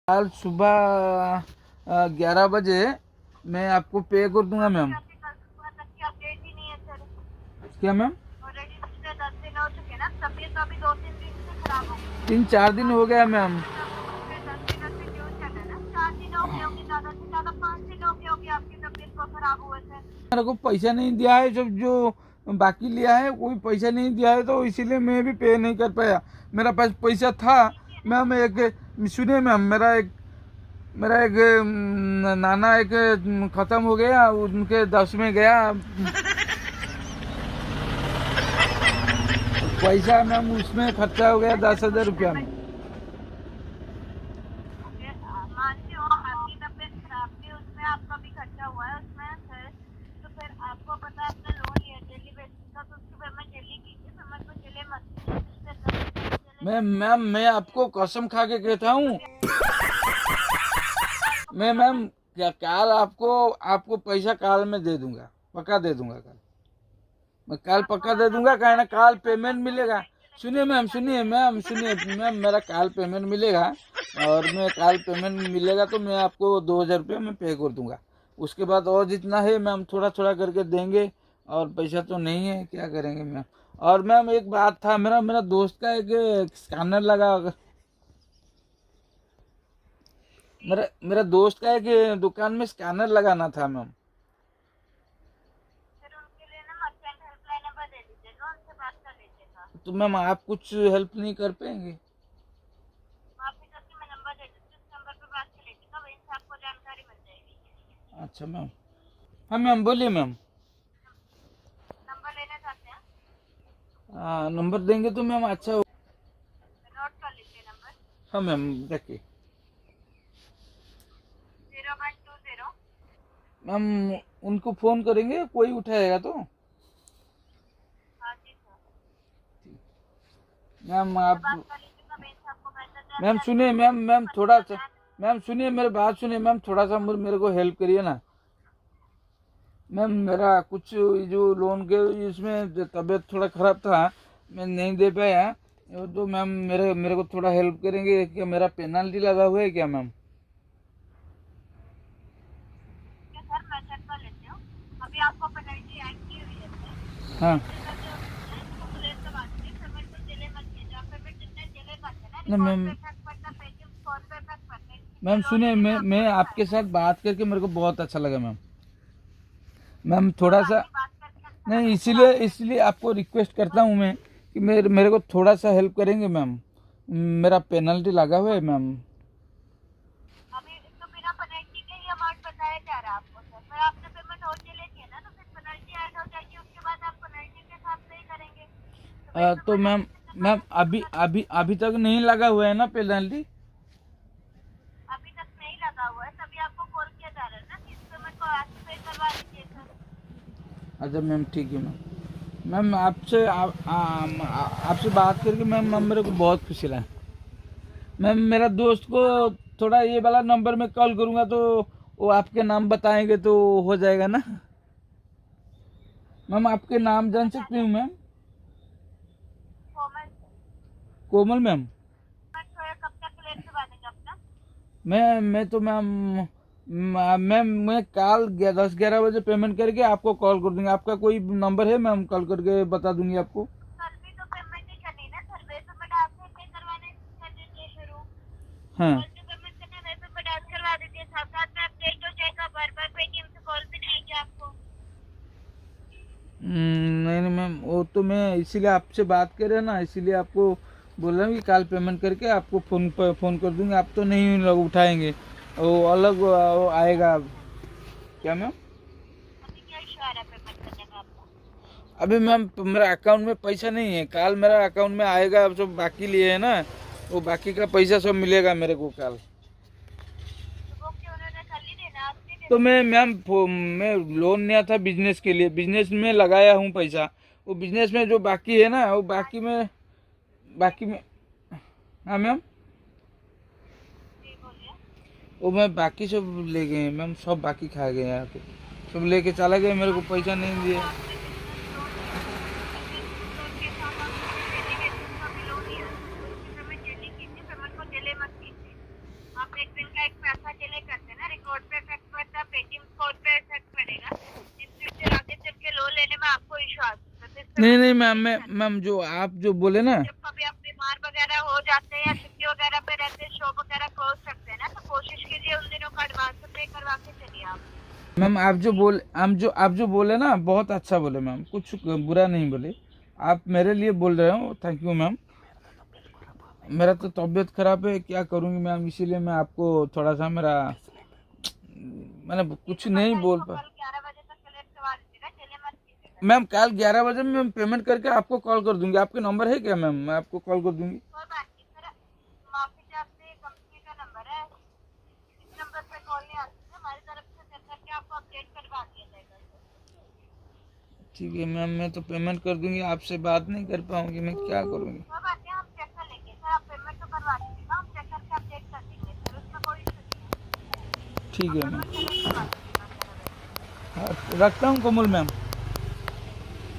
कल सुबह 11 बजे मैं आपको पे कर दूंगा मैम। क्या मैम? ऑलरेडी पिछले 10 दिन हो चुके ना, तबीयत तो अभी 2-3 दिन से खराब हो गई। 3-4 दिन हो गया मैम। 10 दिनों से न्यूज चल रहा है ना, 4 दिन हो गए होंगे, ज्यादा से ज्यादा 5 दिन हो गए होंगे आपकी तबीयत को खराब हुए थे। मेरे को पैसा नहीं दिया है, जब जो बाकी लिया है कोई पैसा नहीं दिया है, तो इसीलिए मैं भी पे नहीं कर पाया। मेरा पास पैसा था मैम। सुनिए मैम, मेरा एक नाना एक खत्म हो गया, उनके 10 में गया पैसा मैम, उसमें खर्चा हो गया 10,000 रुपया में। मानती हूँ आपकी तबीयत खराब थी, उसमें आपका भी खर्चा हुआ है उसमें सर। तो फिर आपको पता है आपने लोन लिया डेली बेसिस का, तो उसकी पेमेंट डेली कीजिए, पेमेंट को डिले मत कीजिए। मैम मैं आपको कसम खा के कहता हूँ, मैं मैम क्या काल आपको पैसा काल में दे दूंगा, पक्का दे दूंगा। कल मैं काल पक्का दे दूंगा, क्या है ना, काल पेमेंट मिलेगा। सुनिए मैम, सुनिए मैम, सुनिए मैम, मेरा काल पेमेंट मिलेगा, और मैं काल पेमेंट मिलेगा तो मैं आपको 2,000 रुपये मैं पे कर दूंगा। उसके बाद और जितना है मैम थोड़ा थोड़ा करके देंगे, और पैसा तो नहीं है, क्या करेंगे मैम। और मैम एक बात था, मेरा मेरा दोस्त का एक स्कैनर लगा, मेरा दोस्त का एक दुकान में स्कैनर लगाना था मैम। फिर उनके लिए ना मर्चेंट हेल्पलाइन नंबर दे दीजिएगा, उनसे बात कर लीजिएगा। तो मैम आप कुछ हेल्प नहीं कर पाएंगे? आपके साथ मैं नंबर दे दूँगी, उस नंबर पे बात कर लीजिएगा, वहीं से आपको जानकारी मिल जाएगी। अच्छा मैम। हाँ मैम बोलिए मैम। नंबर लेना चाहते हैं? हाँ नंबर देंगे तो मैम अच्छा हो। नोट कर लीजिए नंबर। हाँ मैम देखिए 0120। मैम, उनको फ़ोन करेंगे, कोई उठाएगा तो? हाँ जी सर, मैम आप, बात कर लीजिएगा, वहीं से आपको बेहतर मैम सुनिए मैम थोड़ा सा, मैम सुनिए मेरी बात सुनिए मैम, थोड़ा सा मेरे को हेल्प करिए ना मैम। मेरा कुछ जो लोन के इसमें तबीयत थोड़ा ख़राब था, मैं नहीं दे पाया, तो मैम मेरे को थोड़ा हेल्प करेंगे क्या? मेरा पेनल्टी लगा हुआ है क्या मैम? सर मैं चेक कर लेती हूँ। अभी आपको पेनल्टी ऐड की हुई है सर। हाँ पेमेंट तो डिले मत कीजिए, आप पेमेंट जितने डिले करते हैं ना, ना रिकॉर्ड मैम। पे इफेक्ट पड़ता है, पेटीएम स्कोर पे इफेक्ट पड़ता है। मैम सुनिए, मैं आपके साथ बात करके मेरे को बहुत अच्छा लगा मैम। मैम थोड़ा सा, बात करके अच्छा नहीं लगा सर। इसलिए आपको रिक्वेस्ट करता हूँ मैं कि मेरे को थोड़ा सा हेल्प करेंगे मैम। मेरा पेनल्टी लगा हुआ है मैम। अभी तो बिना पेनल्टी के ही अमाउंट बताया जा रहा है आपको सर। फिर आपने पेमेंट और डिले किया ना, तो फिर पेनल्टी ऐड हो जाएगी, उसके बाद आप पेनल्टी के साथ पे ही करेंगे। तो मैम अभी तक नहीं लगा हुआ है ना पेनल्टी? अभी तक नहीं लगा हुआ है, तभी आपको कॉल किया जा रहा है ना कि इस पेमेंट को आज पे करवा दीजिए सर। अच्छा मैम ठीक है मैम। मैम आपसे बात करके मैम मेरे को बहुत खुशी लगा मैम। मेरा दोस्त को थोड़ा ये वाला नंबर में कॉल करूँगा तो वो आपके नाम बताएंगे तो हो जाएगा ना मैम? आपके नाम जान सकती हूँ मैम? कोमल मैम। कब तक क्लियर करवा देंगे अपना? मैं तो मैम, मैं कल 10-11 बजे पेमेंट करके आपको कॉल कर दूंगी। आपका कोई नंबर है मैम? कॉल करके बता दूंगी आपको। कल भी तो पेमेंट ही करनी है ना सर, वे पेमेंट आपसे पे करवाने कर दीजिए शुरू। हाँ कल जो पेमेंट करना है वे पेमेंट आज करवा दीजिए, साथ साथ में अपडेट हो जाएगा, बार बार पेटीएम से कॉल भी नहीं आएगी आपको। नहीं मैम, वो तो मैं इसीलिए आपसे बात कर रहे ना, इसीलिए आपको बोल रहा हूँ कि कल पेमेंट करके आपको फ़ोन कर दूंगी। आप तो नहीं लोग उठाएंगे, वो अलग वो आएगा। क्या मैम? अभी क्या इशू आ रहा है पेमेंट करने का आपको? अभी मैम मेरा अकाउंट में पैसा नहीं है, कल मेरा अकाउंट में आएगा। अब सब बाकी लिए है ना, वो बाकी का पैसा सब मिलेगा मेरे को कल। तो वो क्यों उन्होंने कल ही देना, आज नहीं तो देना? मैं लोन लिया था बिजनेस के लिए, बिजनेस में लगाया हूँ पैसा। वो बिजनेस में जो बाकी है ना, वो बाकी में हाँ मैम, जी बोलिए। वो मैं बाकी सब ले गए हैं मैम, सब बाकी खा गए यहाँ पे, सब लेके चला गए, मेरे को पैसा नहीं दिए। आपने बिजनेस लोन लोन के साथ आपने डेली बेसिस का भी लोन लिया है, तो उसकी पेमेंट डेली कीजिए, पेमेंट को डिले मत कीजिए। आप एक इनका एक पैसा डिले करते हैं ना, रिकॉर्ड पे इफेक्ट पड़ता है, पेटीएम कोड पे इफेक्ट पड़ेगा। इन फ्यूचर आगे चल के लोन लेने में आपको इशू आ सकता है। तो इस पे नहीं मैं नहीं तो मैम, नहीं मैं करती। मैम जो आप जो बोले ना, जब कभी आप बीमार वगैरह हो जाते हैं या छुट्टी वगैरह पे रहते हैं, शॉप वगैरह क्लोज करते हैं ना, तो कोशिश कीजिए उन दिनों का एडवांस पे करवा के चलिए आप। मैम आप जो बोले ना बहुत अच्छा बोले मैम, कुछ बुरा नहीं बोले। आप मेरे लिए बोल रहे हो, थैंक यू मैम। मेरा तो तबीयत खराब है, क्या करूँगी मैम, इसीलिए मैं आपको थोड़ा सा मेरा मैंने कुछ नहीं बोल कल पा। 11 बजे तक क्लियर करवा दीजिएगा, चलिए मत कीजिएगा। मैम कल 11 बजे में मैं पेमेंट करके आपको कॉल कर दूंगी। आपके नंबर है क्या मैम? मैं आपको कॉल कर दूंगी। कोई बात नहीं सर, माफी चाहते हैं, कंपनी का नंबर है, इस नंबर पे कॉल नहीं आती है, हमारी तरफ से चेक करके आपको अपडेट करवा दिया जाएगा सर। ठीक है मैम, मैं तो पेमेंट कर दूंगी, आपसे बात नहीं कर पाऊंगी, मैं क्या करूँगी। कोई बात नहीं, हम चेक कर लेंगे सर, आप पेमेंट तो करवा दीजिएगा, हम चेक करके अपडेट कर देंगे सर, उसमें कोई इशू नहीं है। ठीक है आप मैम, पेमेंट क्लियर करवा दीजिएगा सर। हाँ, रखता हूँ कमल मैम।